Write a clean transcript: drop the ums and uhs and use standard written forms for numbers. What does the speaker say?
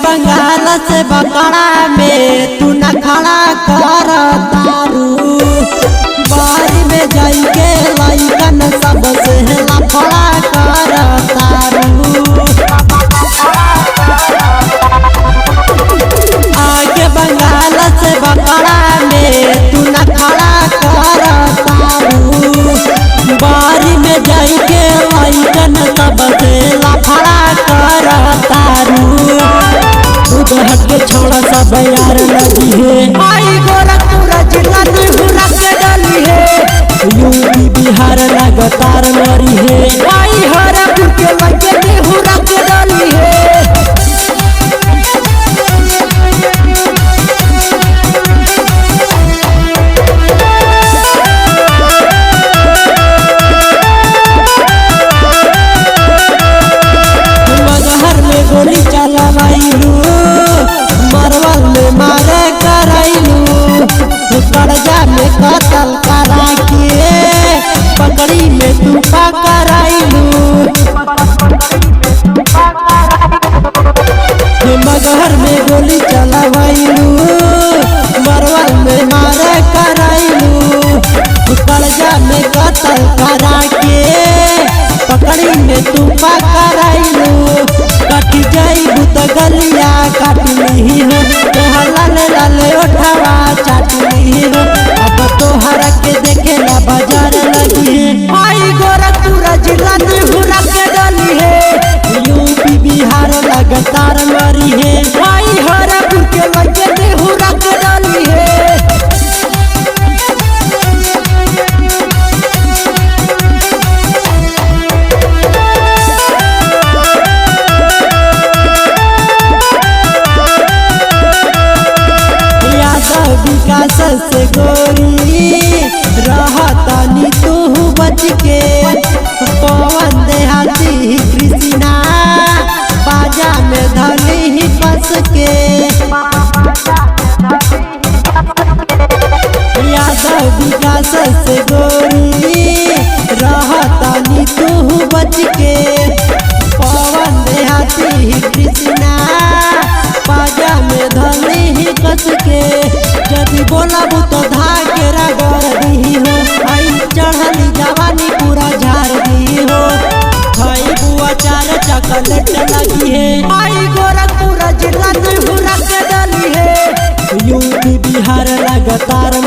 बंगाल से बकड़ा में तू न खड़ा कर तारू बारी में जाई के लइकन सब से लफड़ा कर तारू आगे बंगाल से बकड़ा में तू न खड़ा कर तारू बारी में जाई के लइकन सब से लफड़ा कर तारू हट के छोड़ा सब यार लगी है आई गोरखपुर जिला निहुरा के डाली है यूपी बिहार लगातार मरी है आई हरपुर के लगे निहुरा के डाली है मगहर में गोली चलावाई मरवल में मारे कराइलू कर्जा में कतल करा के पकड़ी में तू पकड़ाइलू मगहर में गोली चलावाइलू मरवल में मारे कराइलू कर्जा में कतल करा के पकड़ी में तू पकड़ाइलू कट जाइबू तो गलिया काट ली हो तोहर लाले लाले उठावा चाट ली हो अब तोहर के देखे ला बाजार लगी है आई गोरखपुर जिला निहुरा के डाली है यूपी बिहार लगातार मरी है आई हरपुर के लगे निहुरा के डाली है विकास से गोरी रहतानी तू बच के पवन देहाती कृष्णा बाजा में धली ही फंस के यादव विकास से गोरी रहतानी तू बच के पवन देहाती कृष्णा बाजा में धली ही कस के यदि बोलाबू तो धाके रगड़ दी हो आई चढ़ली जवानी पूरा झाड़ दी हो भाई बुआ चार चॉकलेट लगी है आई गोरखपुर जिला निहुरा के डाली है यूपी बिहार लगातार